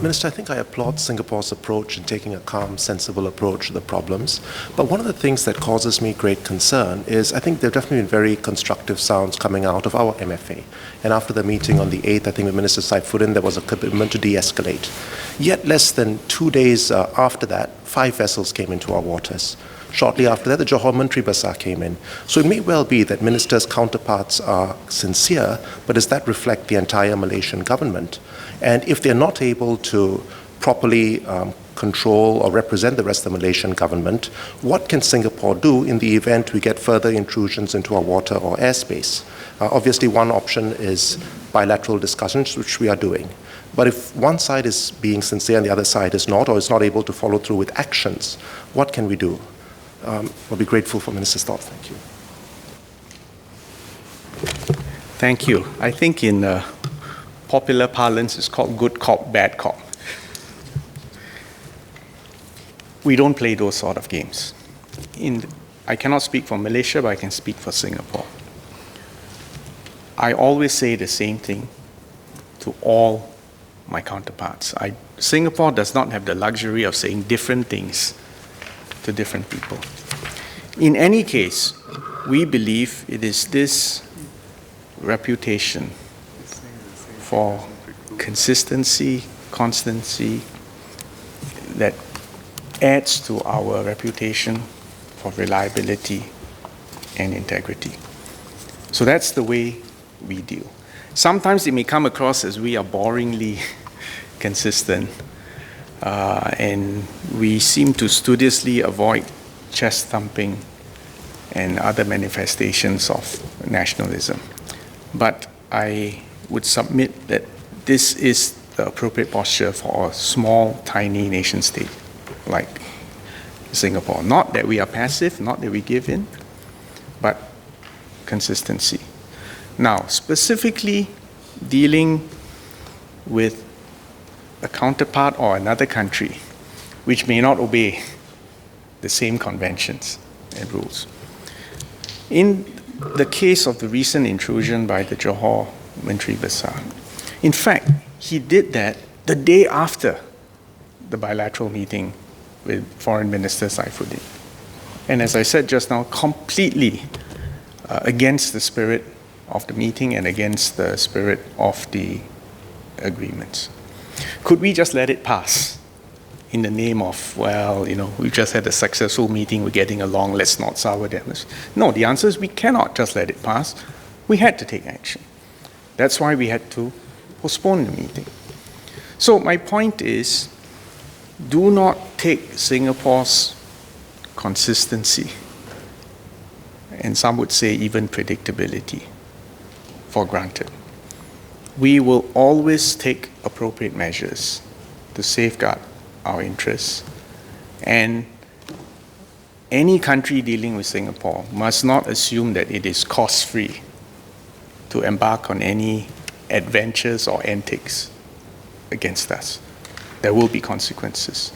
Minister, I think I applaud Singapore's approach in taking a calm, sensible approach to the problems. But one of the things that causes me great concern is I think there have definitely been very constructive sounds coming out of our MFA. And after the meeting on the 8th, I think with Minister Saifuddin, there was a commitment to de-escalate. Yet less than 2 days after that, 5 vessels came into our waters. Shortly after that, the Johor Menteri Besar came in. So it may well be that ministers' counterparts are sincere, but does that reflect the entire Malaysian government? And if they're not able to properly control or represent the rest of the Malaysian government, what can Singapore do in the event we get further intrusions into our water or airspace? Obviously, one option is bilateral discussions, which we are doing. But if one side is being sincere and the other side is not, or is not able to follow through with actions, what can we do? I'll be grateful for Minister's thoughts. Thank you. Thank you. I think in popular parlance, it's called good cop, bad cop. We don't play those sort of games. I cannot speak for Malaysia, but I can speak for Singapore. I always say the same thing to all my counterparts. Singapore does not have the luxury of saying different things to different people. In any case, we believe it is this reputation for consistency, constancy, that adds to our reputation for reliability and integrity. So that's the way we deal. Sometimes it may come across as we are boringly consistent, and we seem to studiously avoid chest thumping and other manifestations of nationalism. But I would submit that this is the appropriate posture for a small, tiny nation state like Singapore. Not that we are passive, not that we give in, but consistency. Now, specifically dealing with a counterpart or another country which may not obey the same conventions and rules. In the case of the recent intrusion by the Johor Menteri Besar, in fact, he did that the day after the bilateral meeting with Foreign Minister Saifuddin. And as I said just now, completely against the spirit of the meeting and against the spirit of the agreements. Could we just let it pass in the name of, well, we just had a successful meeting, we're getting along, let's not sour them? No, the answer is we cannot just let it pass. We had to take action. That's why we had to postpone the meeting. So my point is, do not take Singapore's consistency, and some would say even predictability, for granted. We will always take appropriate measures to safeguard our interests, and any country dealing with Singapore must not assume that it is cost-free to embark on any adventures or antics against us. There will be consequences.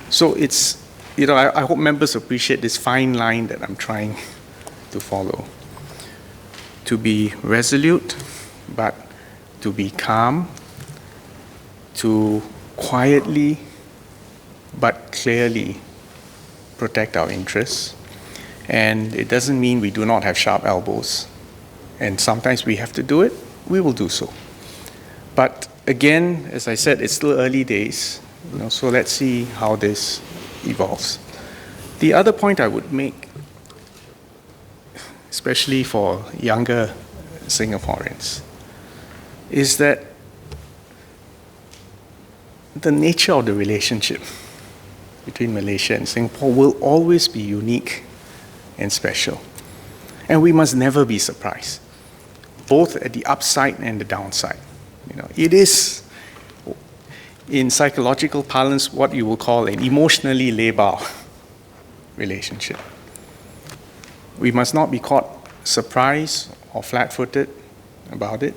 So it's, I hope members appreciate this fine line that I'm trying to follow. To be resolute, but to be calm, to quietly but clearly protect our interests. And it doesn't mean we do not have sharp elbows. And sometimes we have to do it, we will do so. But again, as I said, it's still early days, so let's see how this evolves. The other point I would make, especially for younger Singaporeans, is that the nature of the relationship between Malaysia and Singapore will always be unique and special. And we must never be surprised, both at the upside and the downside. It is, in psychological parlance, what you will call an emotionally labile relationship. We must not be caught surprised or flat-footed about it.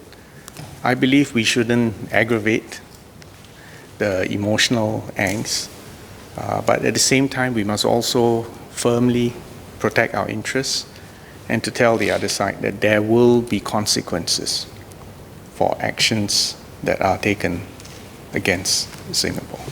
I believe we shouldn't aggravate the emotional angst, but at the same time, we must also firmly protect our interests and to tell the other side that there will be consequences for actions that are taken against Singapore.